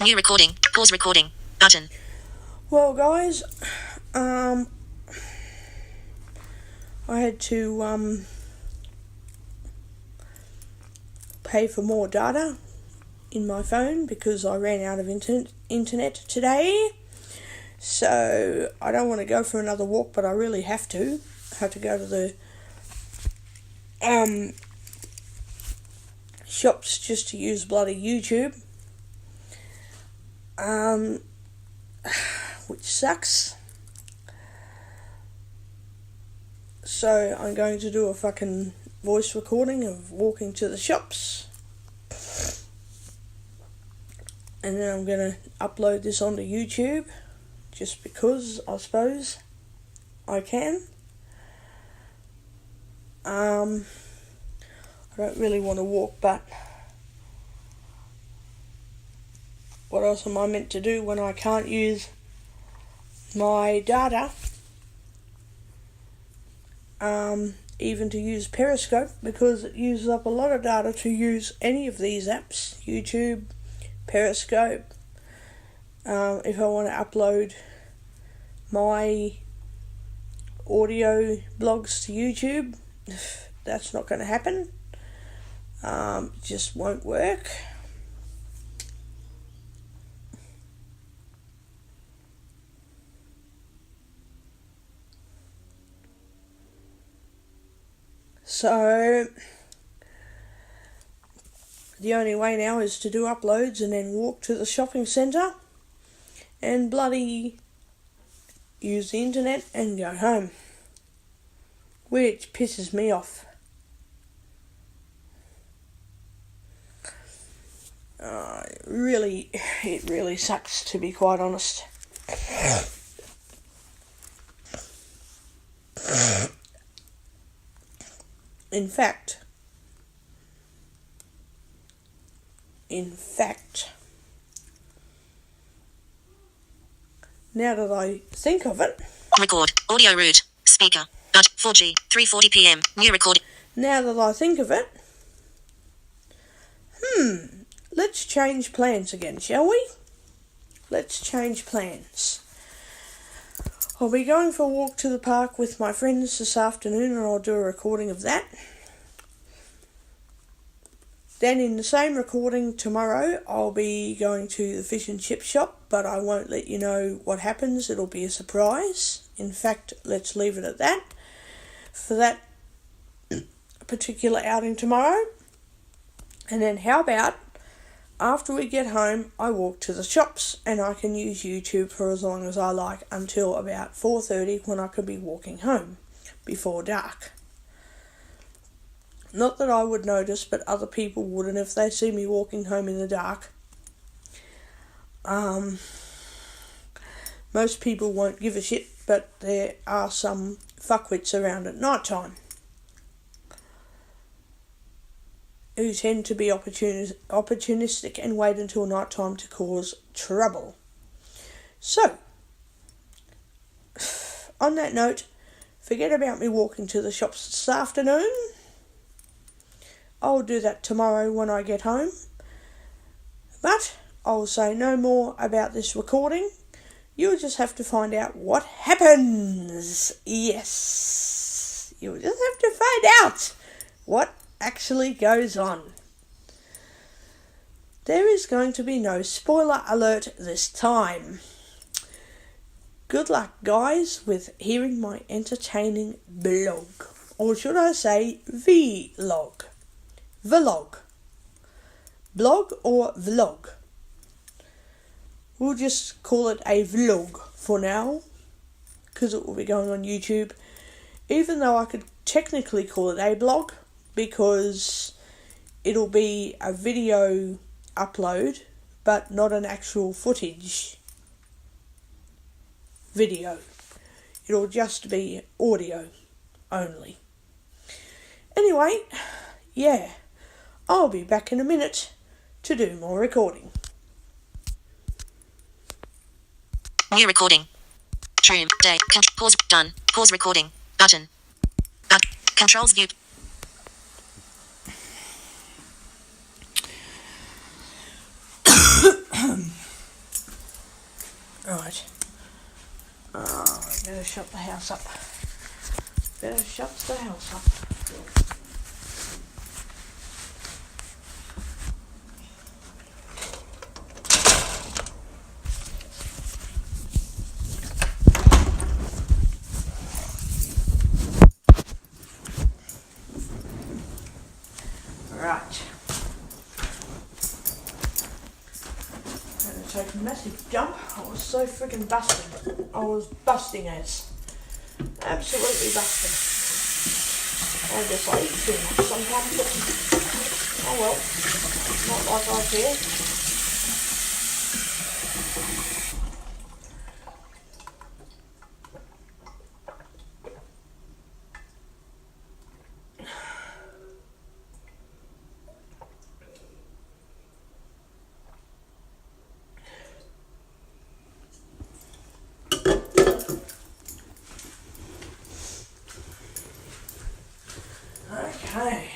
New recording. Pause recording. Button. Well, guys, I had to pay for more data in my phone because I ran out of internet today. So I don't want to go for another walk, but I really have to. I have to go to the shops just to use bloody YouTube. Which sucks. So I'm going to do a fucking voice recording of walking to the shops. And then I'm going to upload this onto YouTube. Just because, I suppose, I can. I don't really want to walk, but what else am I meant to do when I can't use my data? Even to use Periscope, because it uses up a lot of data to use any of these apps. YouTube, Periscope. If I want to upload my audio blogs to YouTube, that's not going to happen. It just won't work. So the only way now is to do uploads and then walk to the shopping centre and bloody use the internet and go home, which pisses me off. It really sucks, to be quite honest. In fact, now that I think of it... Record. Audio route. Speaker. But 4G. 3:40 p.m. New recording. Now that I think of it... let's change plans again, shall we? Let's change plans. I'll be going for a walk to the park with my friends this afternoon, and I'll do a recording of that. Then in the same recording tomorrow, I'll be going to the fish and chip shop, but I won't let you know what happens. It'll be a surprise. In fact, let's leave it at that for that particular outing tomorrow. And then how about after we get home, I walk to the shops and I can use YouTube for as long as I like until about 4:30 when I could be walking home before dark. Not that I would notice, but other people would, and if they see me walking home in the dark, most people won't give a shit, but there are some fuckwits around at night time who tend to be opportunistic and wait until night time to cause trouble. So, on that note, forget about me walking to the shops this afternoon. I'll do that tomorrow when I get home. But I'll say no more about this recording. You'll just have to find out what happens. Yes. You'll just have to find out what actually goes on. There is going to be no spoiler alert this time. Good luck, guys, with hearing my entertaining blog. Or should I say vlog? Vlog. Blog or vlog? We'll just call it a vlog for now, because it will be going on YouTube, even though I could technically call it a blog, because it'll be a video upload, but not an actual footage video. It'll just be audio only. Anyway, yeah, I'll be back in a minute to do more recording. New recording. Trim. Day. Pause. Done. Pause recording. Button. Controls view. Better shut the house up. Better shut the house up. Right. I'm gonna take a massive jump. I was so freaking busted. I was busting as. Absolutely busted. I guess I eat too much sometimes, but oh well. Not like I care. Okay.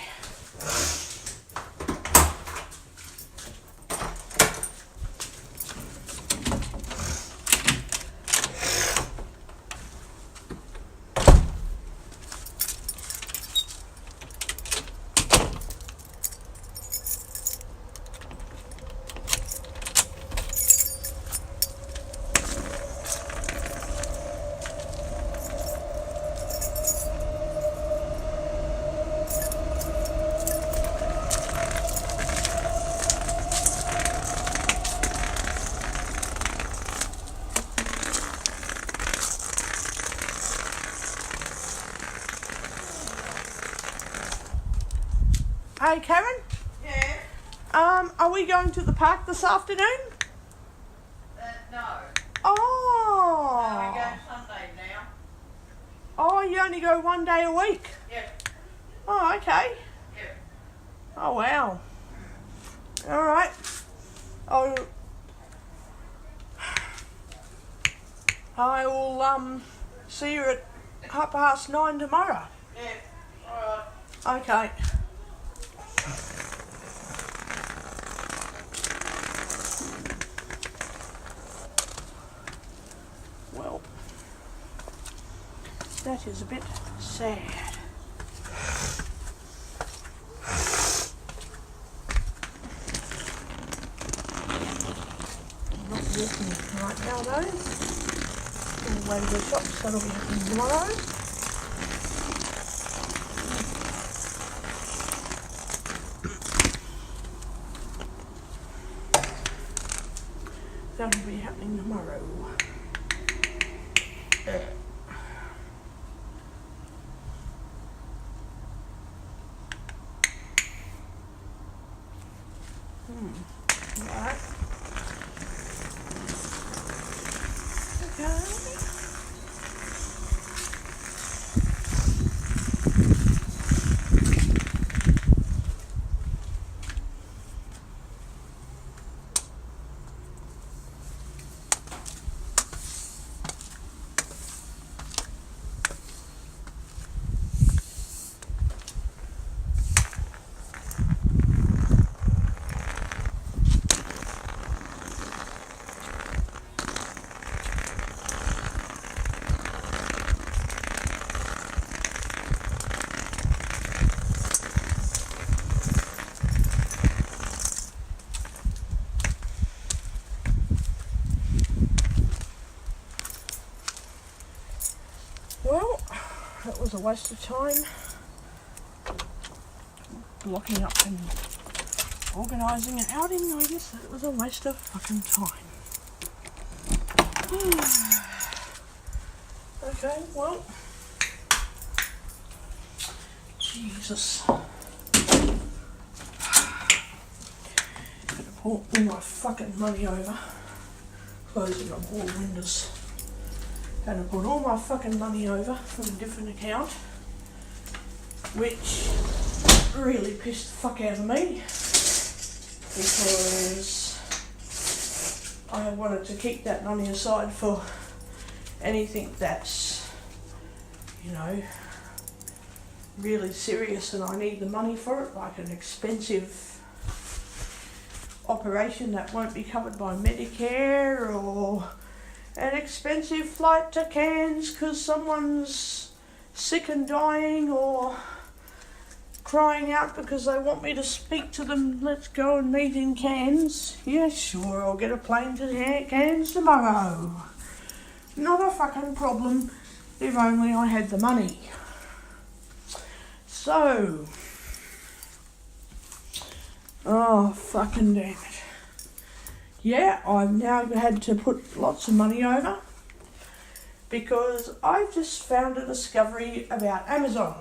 Hey Karen? Yeah. Are we going to the park this afternoon? No. Oh. We go Sunday now. Oh, you only go one day a week? Yeah. Oh, okay. Yeah. Oh, wow. Alright. Oh, I will, see you at 9:30 tomorrow. Yeah. Alright. Okay. Well, that is a bit sad. I'm not walking right now though. On the way to the shops, that'll be happening tomorrow. That'll be happening tomorrow. Right. Okay. Well, that was a waste of time. Blocking up and organising an outing, I guess that was a waste of fucking time. Okay, well. Jesus. Gonna pour all my fucking money over. Closing up all windows. Gonna put all my fucking money over from a different account, which really pissed the fuck out of me because I wanted to keep that money aside for anything that's, you know, really serious and I need the money for it, like an expensive operation that won't be covered by Medicare or an expensive flight to Cairns because someone's sick and dying or crying out because they want me to speak to them. Let's go and meet in Cairns. Yeah, sure, I'll get a plane to Cairns tomorrow. Not a fucking problem if only I had the money. So, oh fucking damn it. Yeah, I've now had to put lots of money over because I've just found a discovery about Amazon.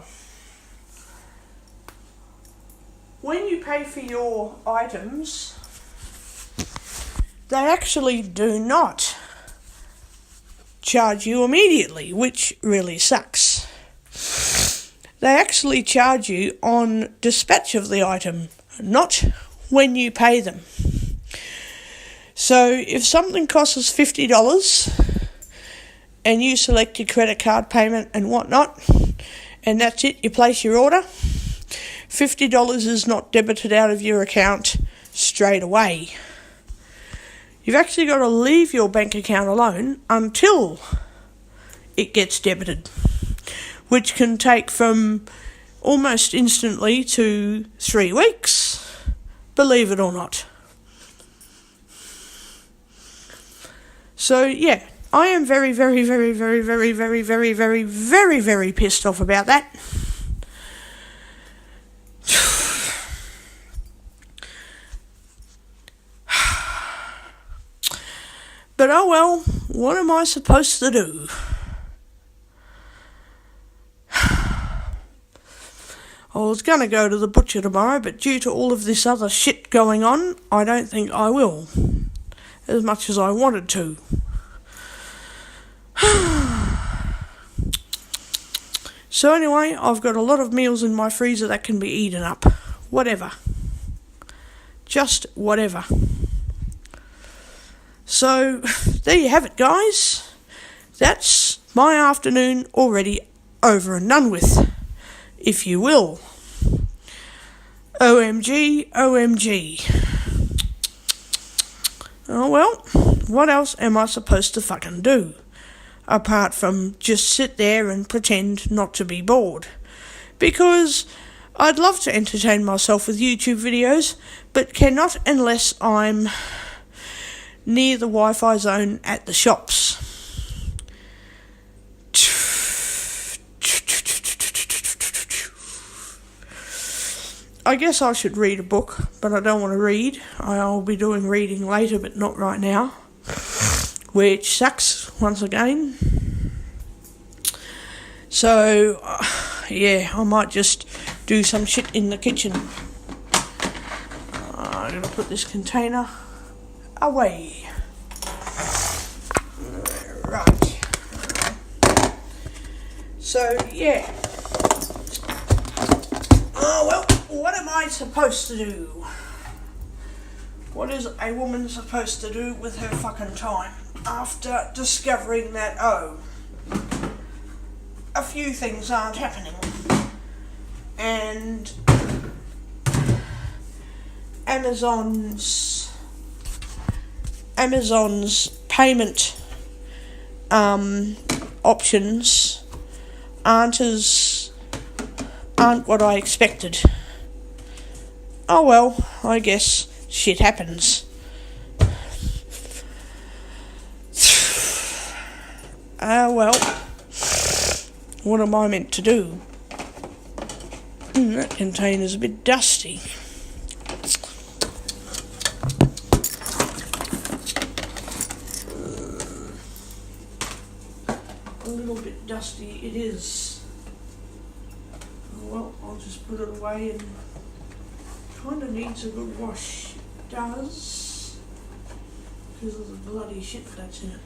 When you pay for your items, they actually do not charge you immediately, which really sucks. They actually charge you on dispatch of the item, not when you pay them. So if something costs us $50 and you select your credit card payment and whatnot, and that's it, you place your order, $50 is not debited out of your account straight away. You've actually got to leave your bank account alone until it gets debited, which can take from almost instantly to 3 weeks, believe it or not. So yeah, I am very, very, very, very, very, very, very, very, very, very pissed off about that. But oh well, what am I supposed to do? I was going to go to the butcher tomorrow, but due to all of this other shit going on, I don't think I will, as much as I wanted to. So anyway, I've got a lot of meals in my freezer that can be eaten up. Whatever. Just whatever. So, there you have it, guys. That's my afternoon already over and done with, if you will. OMG, OMG. Oh well, what else am I supposed to fucking do? Apart from just sit there and pretend not to be bored. Because I'd love to entertain myself with YouTube videos, but cannot unless I'm near the Wi-Fi zone at the shops. I guess I should read a book, but I don't want to read. I'll be doing reading later, but not right now, which sucks once again. So, yeah, I might just do some shit in the kitchen. I'm going to put this container away. Right. So, yeah. Oh, well, what am I supposed to do? What is a woman supposed to do with her fucking time after discovering that, a few things aren't happening? And Amazon's payment options aren't what I expected. Oh well, I guess shit happens. Well, what am I meant to do? That container's a bit dusty. A little bit dusty it is. Well, I'll just put it away, and kind of needs a good wash. It does, because of the bloody shit that's in it.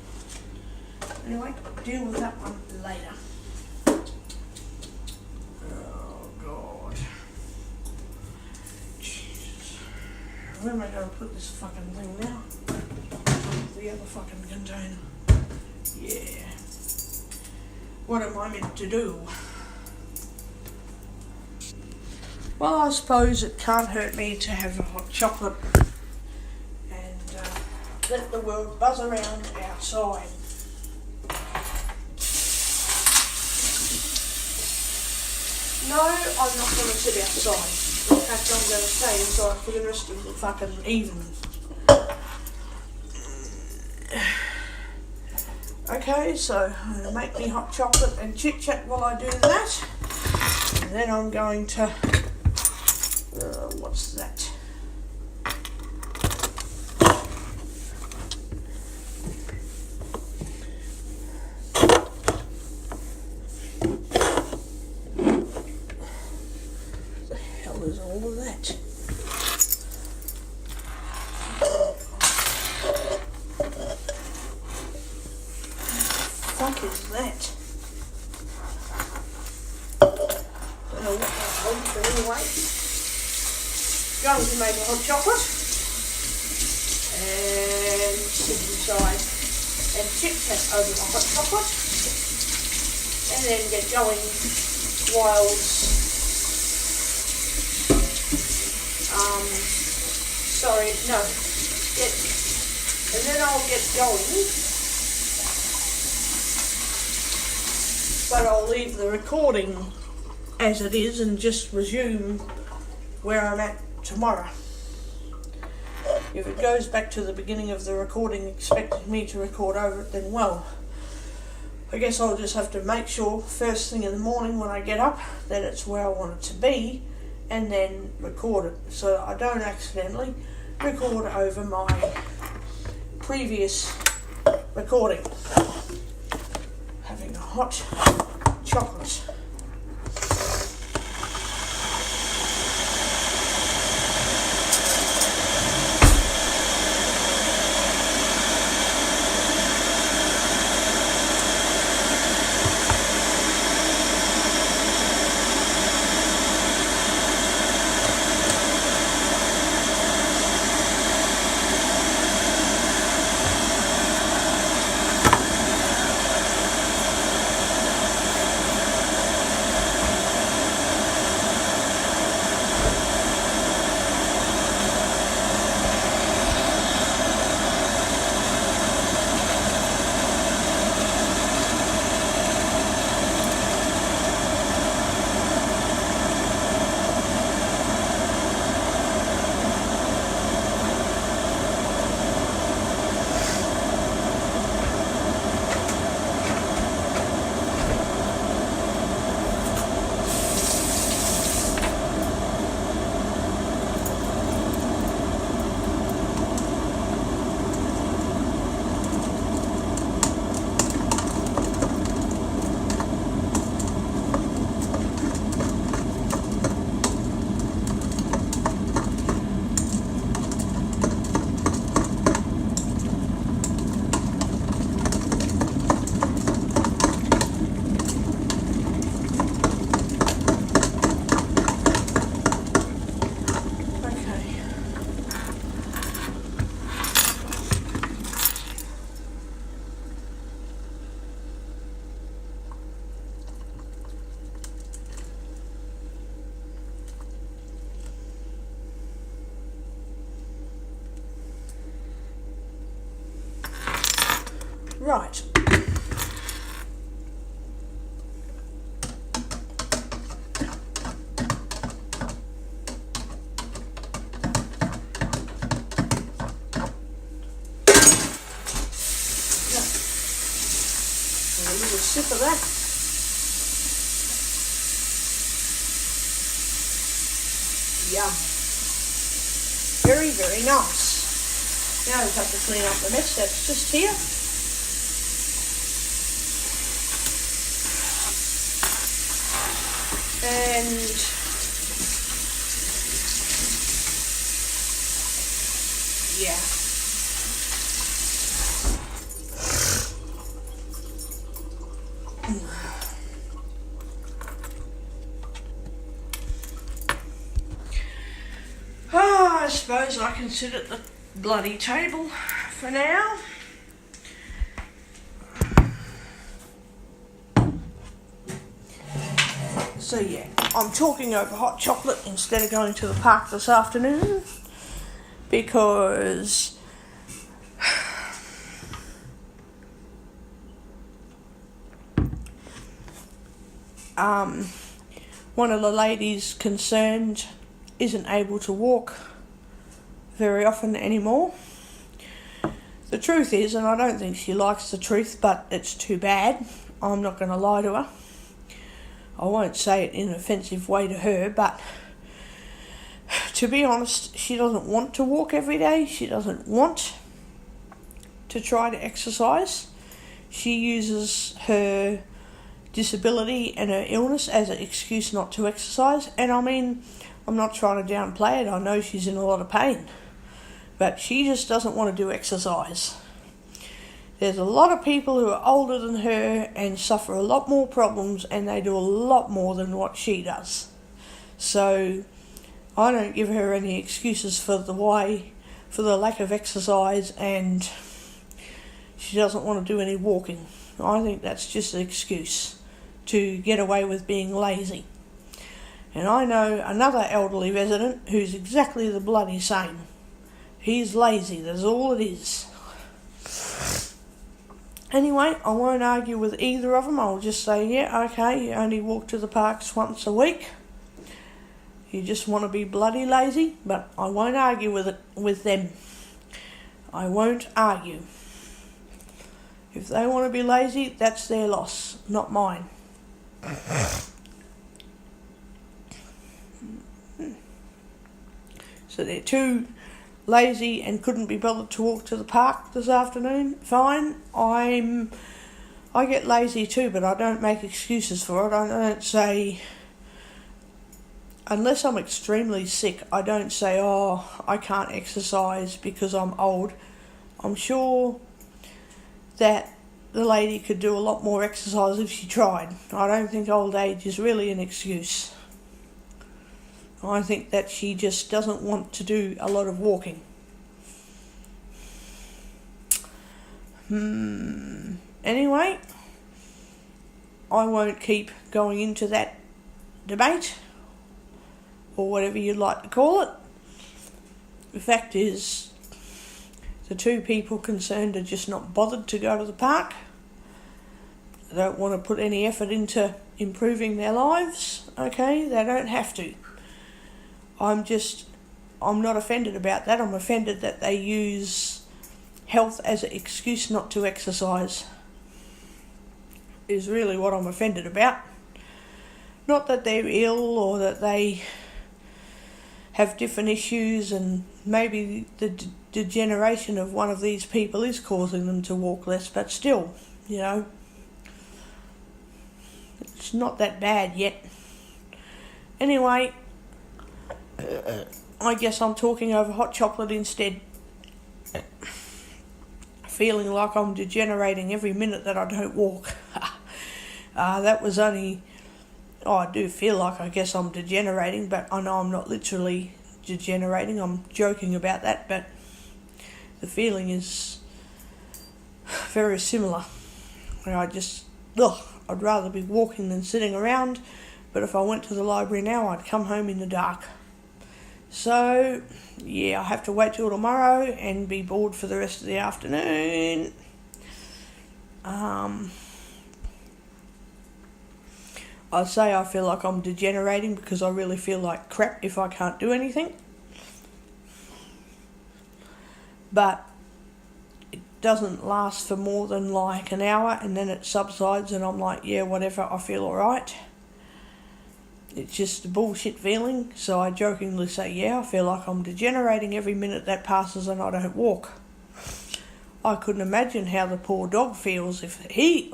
Anyway, deal with that one later. Oh God. Jesus. Where am I going to put this fucking thing now? The other fucking container. Yeah. What am I meant to do? Well, I suppose it can't hurt me to have a hot chocolate and let the world buzz around outside. No, I'm not going to sit outside. In fact, I'm going to stay inside for the rest of the fucking evening. Okay, so I'm going to make me hot chocolate and chit chat while I do that. And then I'm going to... what's that? The hell is all of that? Fuck is that? Don't know what that was, but anyway. Going to make a hot chocolate and sit inside and chit chat over my hot chocolate and then get going whilst and then I'll get going, but I'll leave the recording as it is and just resume where I'm at tomorrow. If it goes back to the beginning of the recording expecting me to record over it, then well, I guess I'll just have to make sure first thing in the morning when I get up that it's where I want it to be and then record it so that I don't accidentally record over my previous recording. Having a hot chocolate. Right. A little sip of that. Yum. Very, very nice. Now I just have to clean up the mess that's just here. And yeah. I suppose I can sit at the bloody table for now. So yeah, I'm talking over hot chocolate instead of going to the park this afternoon because one of the ladies concerned isn't able to walk very often anymore. The truth is, and I don't think she likes the truth, but it's too bad. I'm not going to lie to her. I won't say it in an offensive way to her, but to be honest, she doesn't want to walk every day. She doesn't want to try to exercise. She uses her disability and her illness as an excuse not to exercise. And I mean, I'm not trying to downplay it. I know she's in a lot of pain, but she just doesn't want to do exercise. There's a lot of people who are older than her and suffer a lot more problems, and they do a lot more than what she does. So I don't give her any excuses for the lack of exercise, and she doesn't want to do any walking. I think that's just an excuse to get away with being lazy. And I know another elderly resident who's exactly the bloody same. He's lazy, that's all it is. Anyway, I won't argue with either of them. I'll just say, yeah, okay, you only walk to the parks once a week. You just want to be bloody lazy, but I won't argue with them. I won't argue. If they want to be lazy, that's their loss, not mine. So they're too lazy and couldn't be bothered to walk to the park this afternoon. Fine. I get lazy too, but I don't make excuses for it. I don't say, unless I'm extremely sick, I don't say, oh, I can't exercise because I'm old. I'm sure that the lady could do a lot more exercise if she tried. I don't think old age is really an excuse. I think that she just doesn't want to do a lot of walking. Anyway, I won't keep going into that debate, or whatever you'd like to call it. The fact is, the two people concerned are just not bothered to go to the park. They don't want to put any effort into improving their lives. Okay, they don't have to. I'm not offended about that. I'm offended that they use health as an excuse not to exercise, is really what I'm offended about. Not that they're ill or that they have different issues, and maybe the degeneration of one of these people is causing them to walk less, but still, you know, it's not that bad yet. Anyway, I guess I'm talking over hot chocolate instead. Feeling like I'm degenerating every minute that I don't walk. That was only... I do feel like I guess I'm degenerating, but I know I'm not literally degenerating. I'm joking about that, but the feeling is very similar. I'd rather be walking than sitting around, but if I went to the library now, I'd come home in the dark. So, yeah, I have to wait till tomorrow and be bored for the rest of the afternoon. I'd say I feel like I'm degenerating because I really feel like crap if I can't do anything. But it doesn't last for more than like an hour, and then it subsides and I'm like, yeah, whatever, I feel alright. It's just a bullshit feeling, so I jokingly say, yeah, I feel like I'm degenerating every minute that passes and I don't walk. I couldn't imagine how the poor dog feels if he,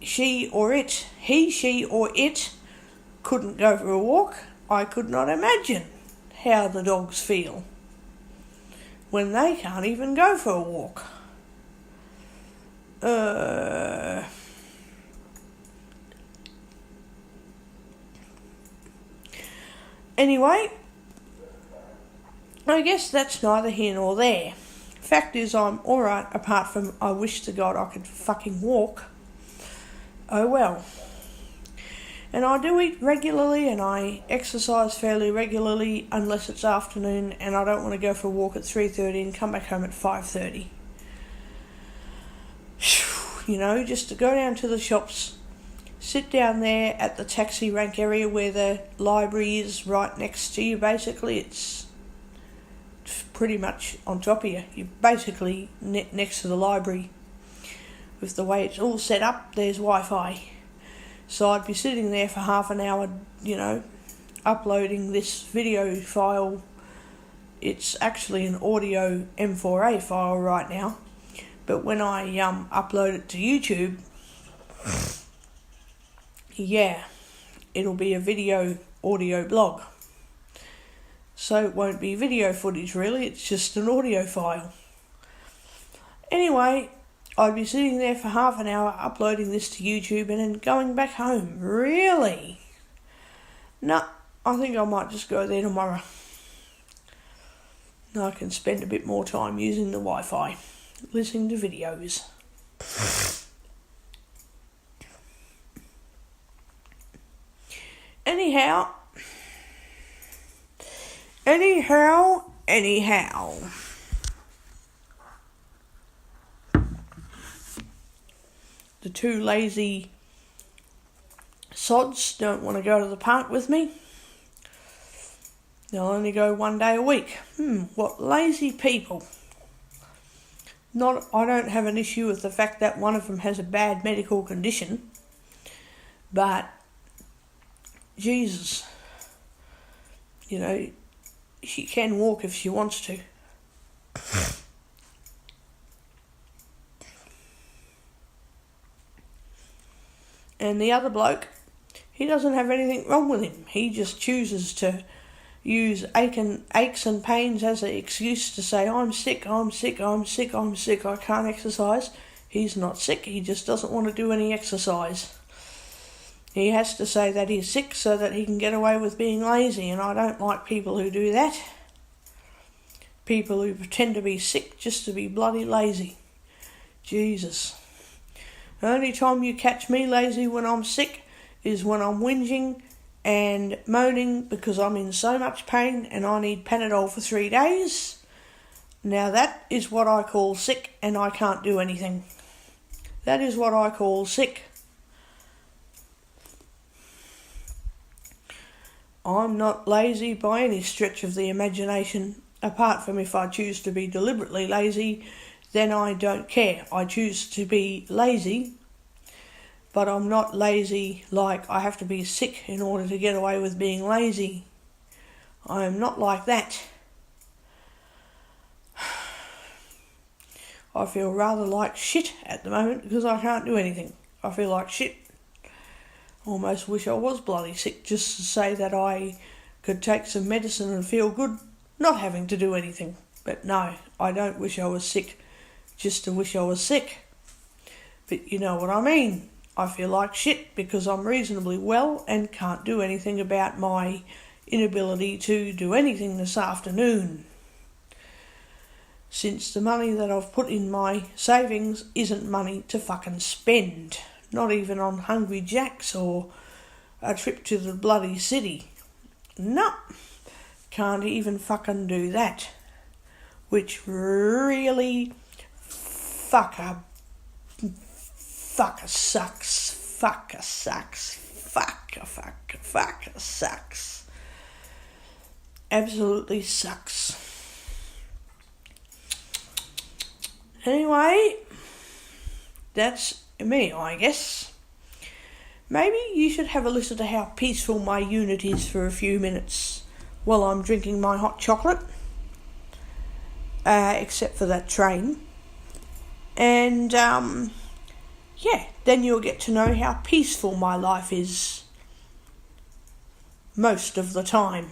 she or it couldn't go for a walk. I could not imagine how the dogs feel when they can't even go for a walk. Anyway, I guess that's neither here nor there. Fact is, I'm alright, apart from I wish to God I could fucking walk. Oh well. And I do eat regularly and I exercise fairly regularly, unless it's afternoon and I don't want to go for a walk at 3:30 and come back home at 5:30. You know, just to go down to the shops, sit down there at the taxi rank area where the library is, right next to you. Basically, it's pretty much on top of you. You're basically next to the library. With the way it's all set up, there's Wi-Fi. So I'd be sitting there for half an hour, uploading this video file. It's actually an audio M4A file right now, but when I upload it to YouTube, it'll be a video audio blog. So it won't be video footage really, it's just an audio file. Anyway, I'd be sitting there for half an hour uploading this to YouTube and then going back home. Really? No, I think I might just go there tomorrow. I can spend a bit more time using the Wi-Fi, listening to videos. Anyhow. The two lazy sods don't want to go to the park with me. They'll only go one day a week. What lazy people. I don't have an issue with the fact that one of them has a bad medical condition, but Jesus, she can walk if she wants to. And the other bloke, he doesn't have anything wrong with him. He just chooses to use aches and pains as an excuse to say, I'm sick, I can't exercise. He's not sick, he just doesn't want to do any exercise. He has to say that he's sick so that he can get away with being lazy, and I don't like people who do that. People who pretend to be sick just to be bloody lazy. Jesus. The only time you catch me lazy when I'm sick is when I'm whinging and moaning because I'm in so much pain and I need Panadol for 3 days. Now that is what I call sick, and I can't do anything. That is what I call sick. I'm not lazy by any stretch of the imagination, apart from if I choose to be deliberately lazy, then I don't care. I choose to be lazy, but I'm not lazy like I have to be sick in order to get away with being lazy. I am not like that. I feel rather like shit at the moment because I can't do anything. I feel like shit. Almost wish I was bloody sick just to say that I could take some medicine and feel good not having to do anything. But no, I don't wish I was sick just to wish I was sick. But you know what I mean. I feel like shit because I'm reasonably well and can't do anything about my inability to do anything this afternoon. Since the money that I've put in my savings isn't money to fucking spend. Not even on Hungry Jack's or a trip to the bloody city. No, can't even fucking do that. Which really fucker sucks. Absolutely sucks. Anyway, that's me, I guess. Maybe you should have a listen to how peaceful my unit is for a few minutes while I'm drinking my hot chocolate. Except for that train. And, then you'll get to know how peaceful my life is most of the time.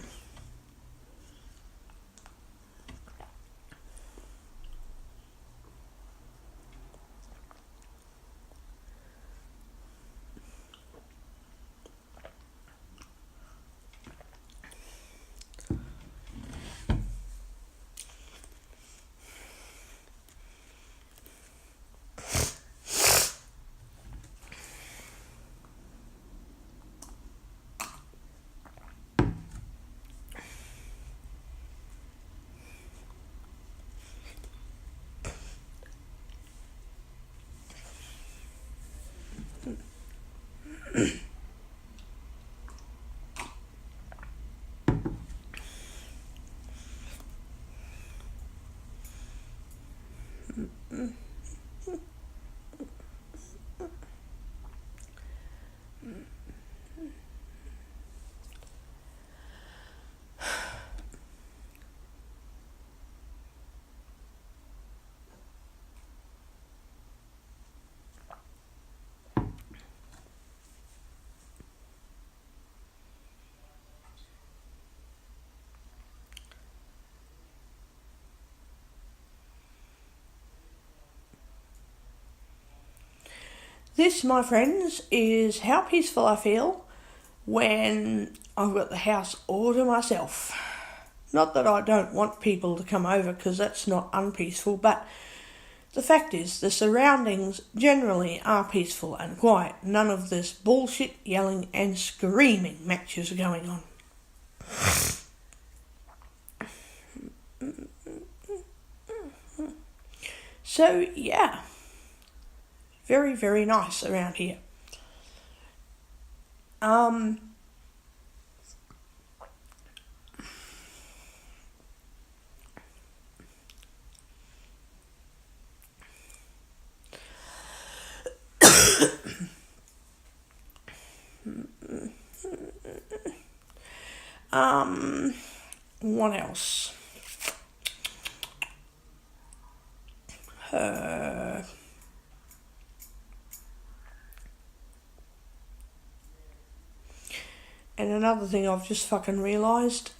This, my friends, is how peaceful I feel when I've got the house all to myself. Not that I don't want people to come over, because that's not unpeaceful, but the fact is the surroundings generally are peaceful and quiet. None of this bullshit yelling and screaming matches going on. So, yeah. Very, very nice around here. What else? And another thing I've just fucking realised,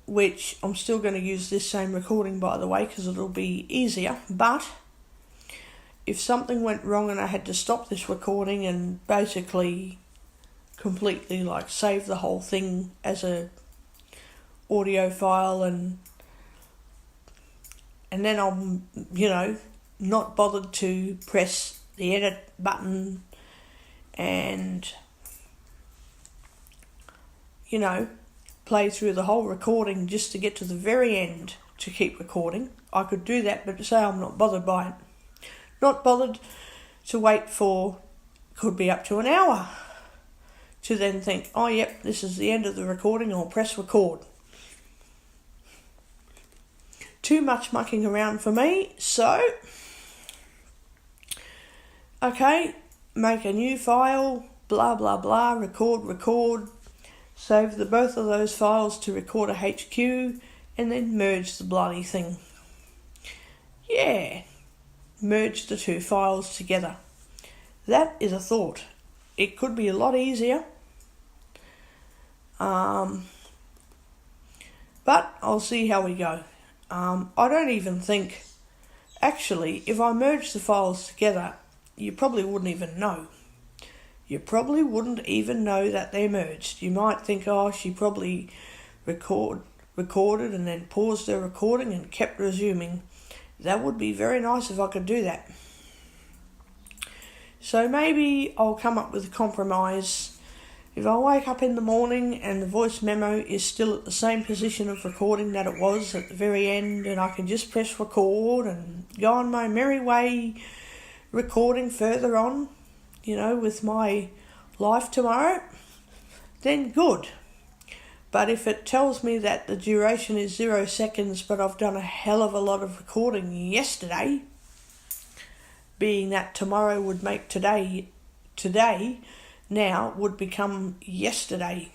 which I'm still going to use this same recording, by the way, because it'll be easier, but if something went wrong and I had to stop this recording and basically completely like save the whole thing as a audio file and then I'm, not bothered to press the edit button and play through the whole recording just to get to the very end to keep recording. I could do that, but to say I'm not bothered by it. Not bothered to wait for, could be up to an hour, to then think, oh yep, this is the end of the recording, I'll press record. Too much mucking around for me, so, okay, make a new file, blah blah blah, record, save both of those files to Recorder HQ, and then merge the bloody thing. Yeah, merge the two files together. That is a thought. It could be a lot easier. But I'll see how we go. I don't even think, actually, if I merge the files together, you probably wouldn't even know. You probably wouldn't even know that they're merged. You might think, oh, she probably recorded and then paused her recording and kept resuming. That would be very nice if I could do that. So maybe I'll come up with a compromise. If I wake up in the morning and the voice memo is still at the same position of recording that it was at the very end, and I can just press record and go on my merry way recording further on, with my life tomorrow, then good. But if it tells me that the duration is 0 seconds, but I've done a hell of a lot of recording yesterday, being that tomorrow would make today now would become yesterday,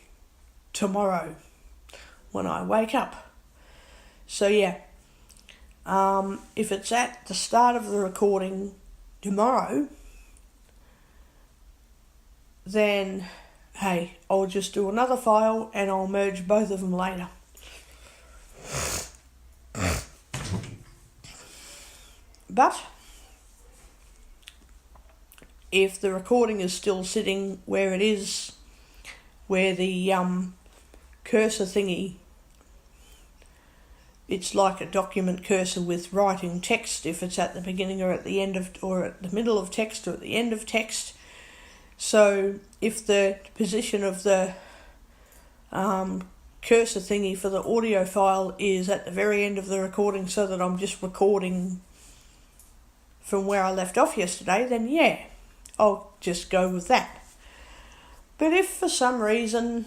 tomorrow, when I wake up. So yeah, if it's at the start of the recording tomorrow, then hey, I'll just do another file and I'll merge both of them later. But if the recording is still sitting where it is, where the cursor thingy, it's like a document cursor with writing text, if it's at the beginning or at the end of, or at the middle of text or at the end of text. So if the position of the cursor thingy for the audio file is at the very end of the recording, so that I'm just recording from where I left off yesterday, then yeah, I'll just go with that. But if for some reason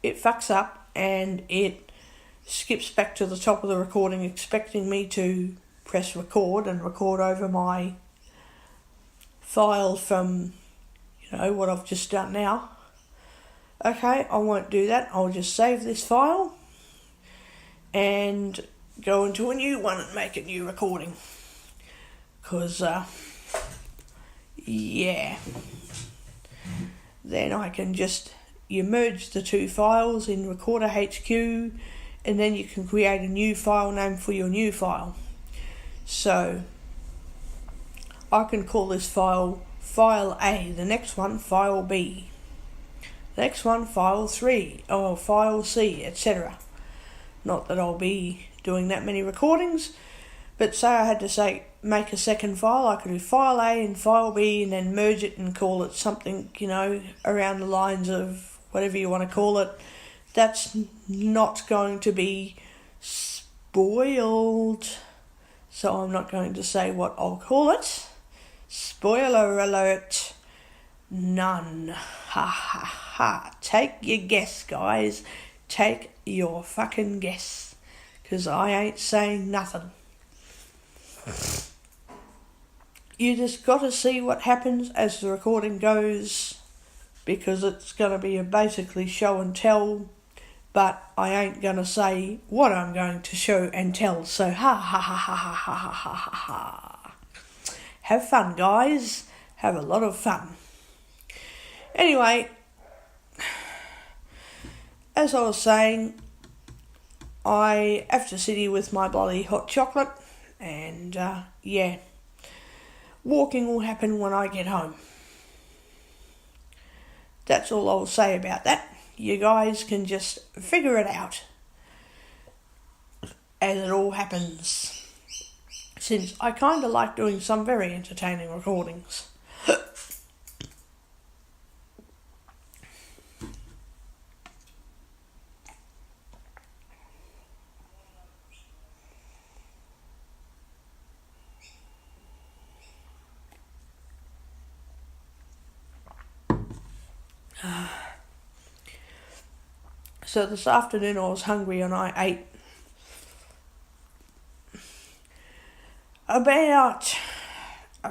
it fucks up and it skips back to the top of the recording expecting me to press record and record over my file from, what I've just done now. Okay, I won't do that. I'll just save this file and go into a new one and make a new recording. Because, then I can you merge the two files in Recorder HQ, and then you can create a new file name for your new file. So I can call this file File A, the next one File B, the next one File 3, or File C, etc. Not that I'll be doing that many recordings, but say I had to make a second file, I could do File A and File B and then merge it and call it something, around the lines of whatever you want to call it. That's not going to be spoiled, so I'm not going to say what I'll call it. Spoiler alert, none. Ha ha ha. Take your guess, guys. Take your fucking guess. Because I ain't saying nothing. You just got to see what happens as the recording goes, because it's going to be a basically show and tell, but I ain't going to say what I'm going to show and tell, so ha ha ha ha ha ha ha ha ha ha. Have fun, guys. Have a lot of fun. Anyway, as I was saying, I have to sit here with my bloody hot chocolate, and walking will happen when I get home. That's all I'll say about that. You guys can just figure it out as it all happens, since I kind of like doing some very entertaining recordings. So this afternoon I was hungry and I ate about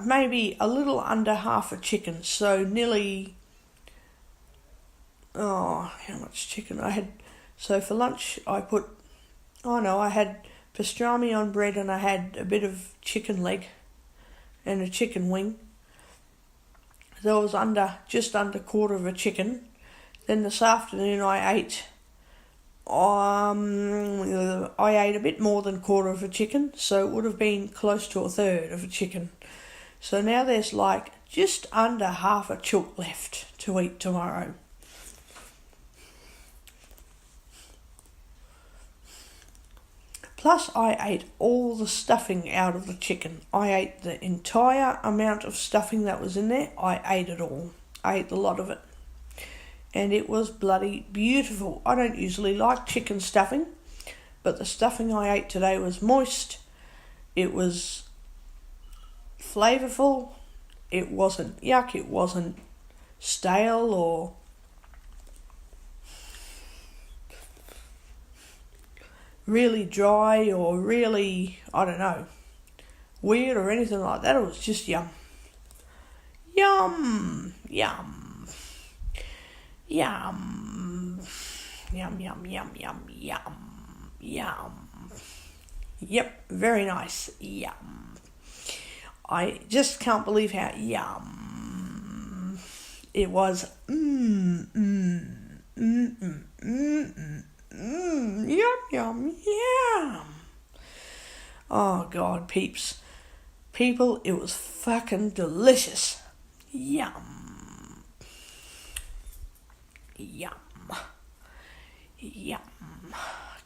maybe a little under half a chicken, so nearly, how much chicken I had. So for lunch I had pastrami on bread, and I had a bit of chicken leg and a chicken wing. So it was just under quarter of a chicken. Then this afternoon I ate a bit more than quarter of a chicken, so it would have been close to a third of a chicken. So now there's just under half a chook left to eat tomorrow. Plus I ate all the stuffing out of the chicken. I ate the entire amount of stuffing that was in there. I ate it all. I ate a lot of it. And it was bloody beautiful. I don't usually like chicken stuffing, but the stuffing I ate today was moist. It was flavourful. It wasn't yuck. It wasn't stale or really dry or really, weird or anything like that. It was just yum. Yum. Yum. Yum. Yum, yum, yum, yum, yum, yum. Yep, very nice. Yum. I just can't believe how yum it was. Yum, yum, yum. Oh, God, peeps. People, it was fucking delicious. Yum. Yum. Yum.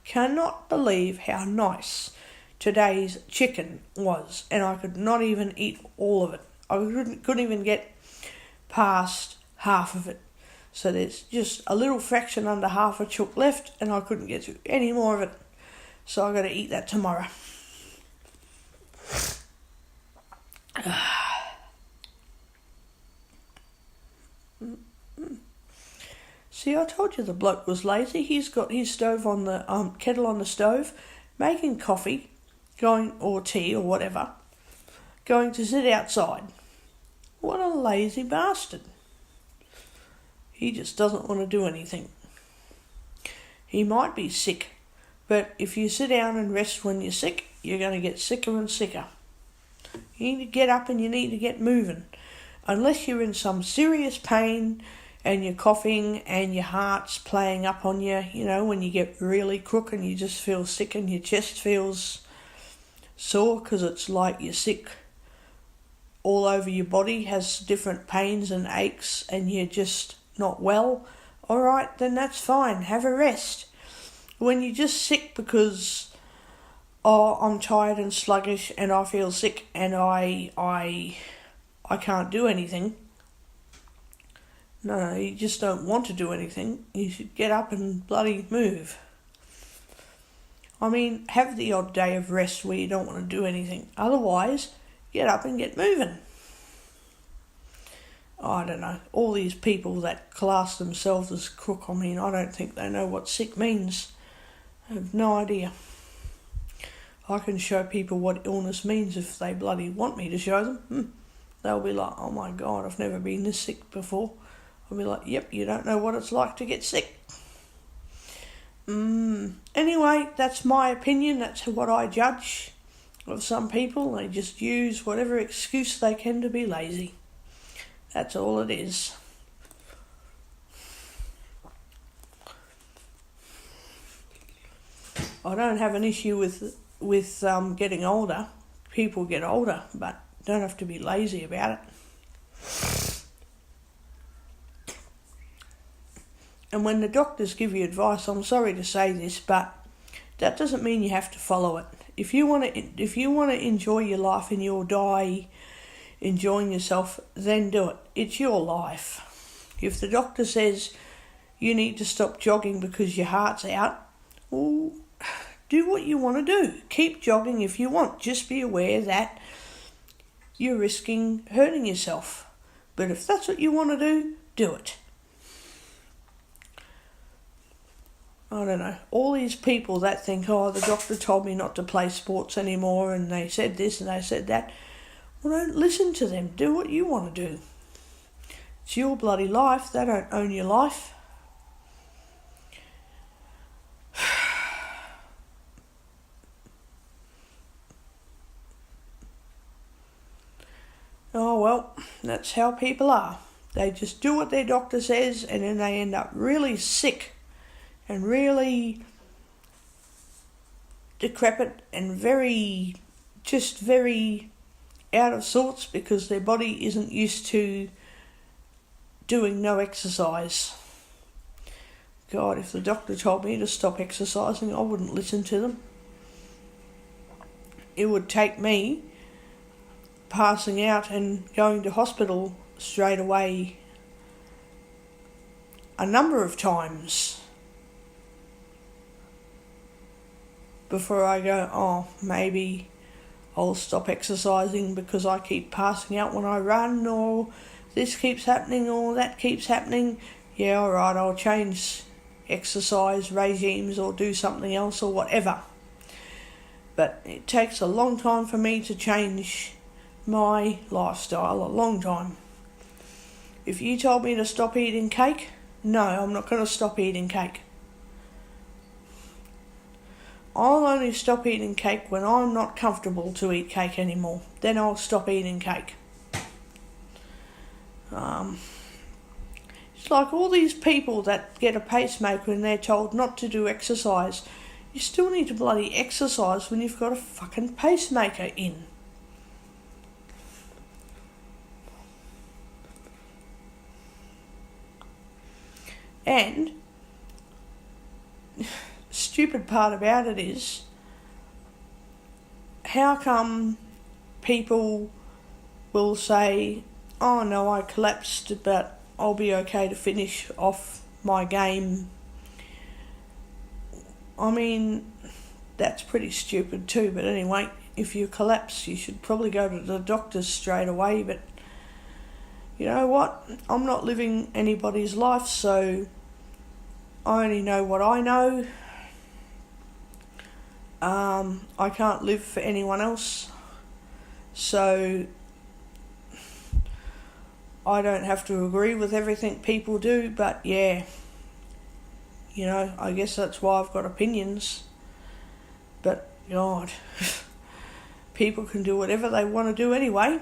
Cannot believe how nice today's chicken was, and I could not even eat all of it. I couldn't even get past half of it. So there's just a little fraction under half a chook left, and I couldn't get to any more of it. So I got to eat that tomorrow. See, I told you the bloke was lazy. He's got his stove on the kettle on the stove, making coffee, or tea or whatever, going to sit outside. What a lazy bastard. He just doesn't want to do anything. He might be sick, but if you sit down and rest when you're sick, you're going to get sicker and sicker. You need to get up and you need to get moving. Unless you're in some serious pain and you're coughing and your heart's playing up on you, when you get really crook and you just feel sick and your chest feels sore because it's like you're sick all over your body, has different pains and aches and you're just not well, alright, then that's fine, have a rest. When you're just sick because, I'm tired and sluggish and I feel sick and I can't do anything. No, you just don't want to do anything. You should get up and bloody move. I mean, have the odd day of rest where you don't want to do anything. Otherwise, get up and get moving. I don't know. All these people that class themselves as crook, I don't think they know what sick means. I have no idea. I can show people what illness means if they bloody want me to show them. They'll be like, oh my God, I've never been this sick before. I'll be like, yep, you don't know what it's like to get sick. Anyway, that's my opinion. That's what I judge of some people. They just use whatever excuse they can to be lazy. That's all it is. I don't have an issue with getting older. People get older, but don't have to be lazy about it. And when the doctors give you advice, I'm sorry to say this, but that doesn't mean you have to follow it. If you want to enjoy your life and you'll die enjoying yourself, then do it. It's your life. If the doctor says you need to stop jogging because your heart's out, well, do what you want to do. Keep jogging if you want. Just be aware that you're risking hurting yourself. But if that's what you want to do it. I don't know. All these people that think, the doctor told me not to play sports anymore and they said this and they said that. Well, don't listen to them. Do what you want to do. It's your bloody life. They don't own your life. Oh, well, that's how people are. They just do what their doctor says and then they end up really sick and really decrepit and very out of sorts because their body isn't used to doing no exercise. God, if the doctor told me to stop exercising, I wouldn't listen to them. It would take me passing out and going to hospital straight away a number of times before I go, maybe I'll stop exercising because I keep passing out when I run, or this keeps happening or that keeps happening. Yeah, alright, I'll change exercise regimes or do something else or whatever. But it takes a long time for me to change my lifestyle, a long time. If you told me to stop eating cake, no, I'm not going to stop eating cake. I'll only stop eating cake when I'm not comfortable to eat cake anymore. Then I'll stop eating cake. It's like all these people that get a pacemaker and they're told not to do exercise. You still need to bloody exercise when you've got a fucking pacemaker in. And stupid part about it is, how come people will say, oh no, I collapsed, but I'll be okay to finish off my game. I mean, that's pretty stupid too, but anyway, if you collapse, you should probably go to the doctors straight away, but you know what? I'm not living anybody's life, so I only know what I know. I can't live for anyone else, so I don't have to agree with everything people do, but yeah, you know, I guess that's why I've got opinions. But God, people can do whatever they want to do anyway.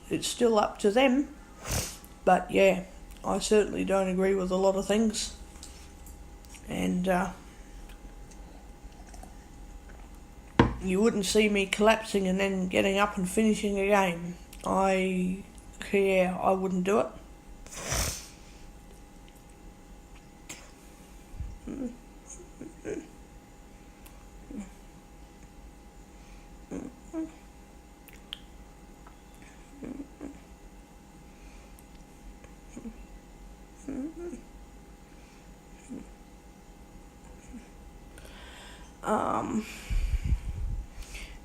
It's still up to them. But yeah, I certainly don't agree with a lot of things. And you wouldn't see me collapsing and then getting up and finishing a game. I wouldn't do it.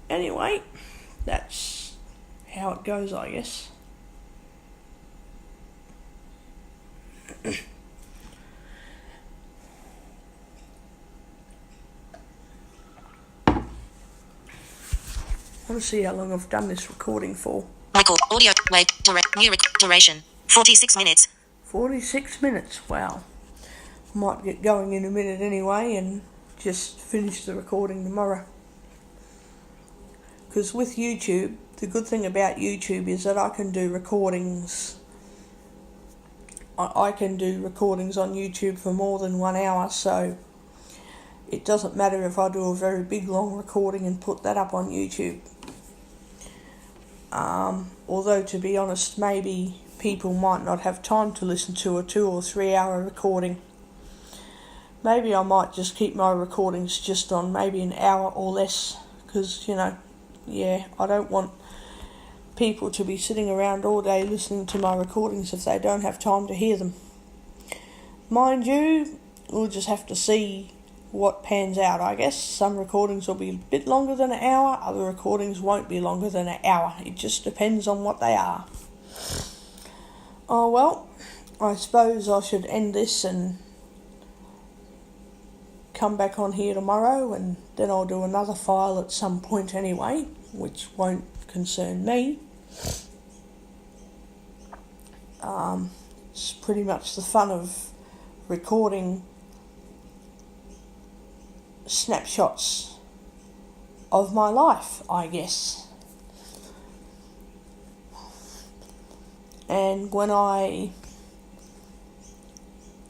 Anyway, that's how it goes, I guess. I want to see how long I've done this recording for. Record audio. Wait. Duration. 46 minutes. 46 minutes, wow. Might get going in a minute anyway and just finish the recording tomorrow. Because with YouTube, the good thing about YouTube is that I can do recordings. I can do recordings on YouTube for more than 1 hour, so it doesn't matter if I do a very big long recording and put that up on YouTube. Although, to be honest, maybe people might not have time to listen to a 2 or 3 hour recording. Maybe I might just keep my recordings just on maybe an hour or less, because, you know, yeah, I don't want people to be sitting around all day listening to my recordings if they don't have time to hear them. Mind you, we'll just have to see what pans out, I guess. Some recordings will be a bit longer than an hour, other recordings won't be longer than an hour. It just depends on what they are. Oh well, I suppose I should end this and come back on here tomorrow, and then I'll do another file at some point anyway, which won't concern me. It's pretty much the fun of recording snapshots of my life, I guess. And when I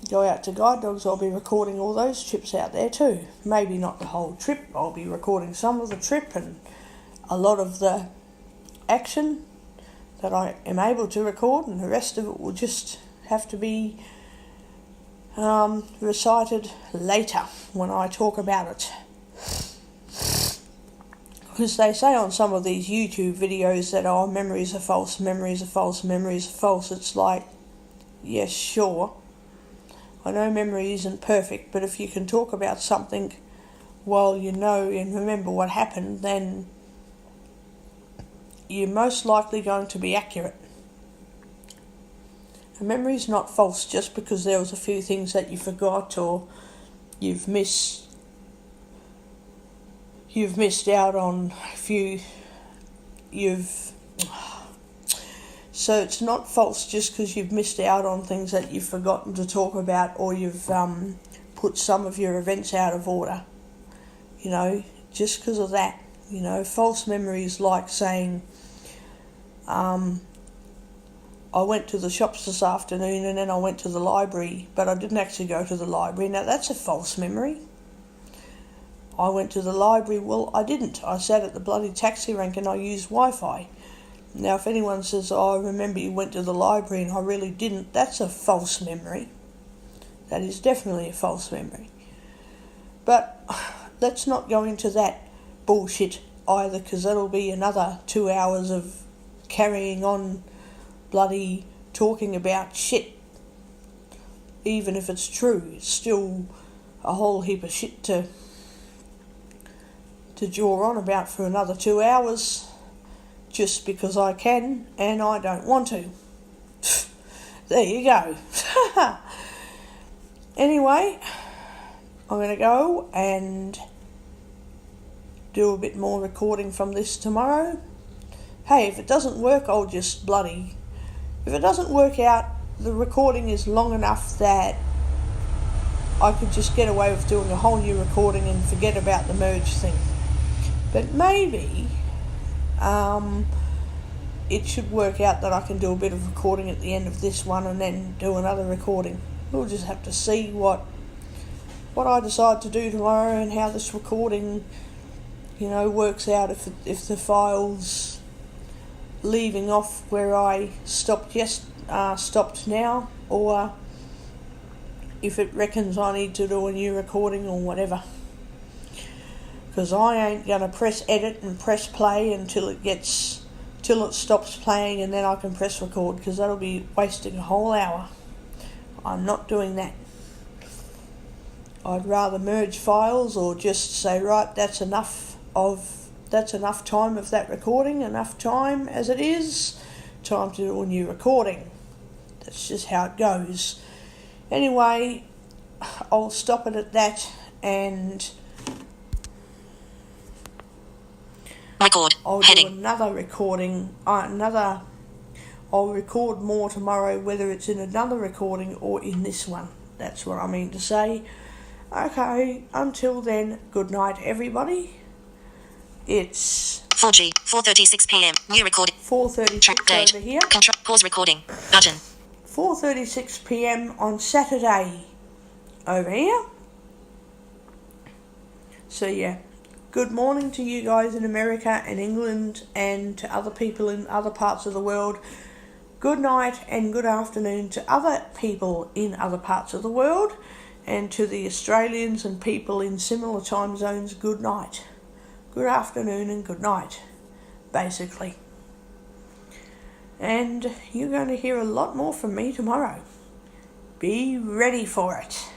go out to guide dogs, I'll be recording all those trips out there too. Maybe not the whole trip, I'll be recording some of the trip and a lot of the action that I am able to record, and the rest of it will just have to be recited later when I talk about it. Because they say on some of these YouTube videos that, oh, memories are false, memories are false, memories are false. It's like, yes, sure. I know memory isn't perfect, but if you can talk about something while you know and remember what happened, then you're most likely going to be accurate. A memory's not false just because there was a few things that you forgot or you've missed out on a few. So it's not false just because you've missed out on things that you've forgotten to talk about, or you've put some of your events out of order. You know, just because of that. You know, false memories like saying, I went to the shops this afternoon and then I went to the library, but I didn't actually go to the library. Now that's a false memory. I went to the library, well, I didn't. I sat at the bloody taxi rank and I used Wi-Fi. Now if anyone says, oh, I remember you went to the library and I really didn't, that's a false memory. That is definitely a false memory. But let's not go into that bullshit either, because that'll be another 2 hours of carrying on bloody talking about shit. Even if it's true, it's still a whole heap of shit to jaw on about for another 2 hours just because I can and I don't want to. There you go. Anyway, I'm going to go and do a bit more recording from this tomorrow. Hey, if it doesn't work, I'll just if it doesn't work out, the recording is long enough that I could just get away with doing a whole new recording and forget about the merge thing. But maybe it should work out that I can do a bit of recording at the end of this one and then do another recording. We'll just have to see what I decide to do tomorrow and how this recording, works out, if the file's leaving off where I stopped now, or if it reckons I need to do a new recording or whatever. Because I ain't going to press edit and press play until it stops playing, and then I can press record, because that'll be wasting a whole hour. I'm not doing that. I'd rather merge files, or just say, right, that's enough time of that recording, enough time as it is, time to do a new recording. That's just how it goes. Anyway, I'll stop it at that, and Record. I'll Heading. do another recording, I'll record more tomorrow, whether it's in another recording or in this one. That's what I mean to say. Okay, until then, good night everybody. It's 4G, 4:36 p.m. New recording. 4:36 Track date. over here. Pause recording. Button. 4:36 p.m. on Saturday over here. So yeah, good morning to you guys in America and England, and to other people in other parts of the world. Good night and good afternoon to other people in other parts of the world, and to the Australians and people in similar time zones, good night. Good afternoon and good night, basically. And you're going to hear a lot more from me tomorrow. Be ready for it.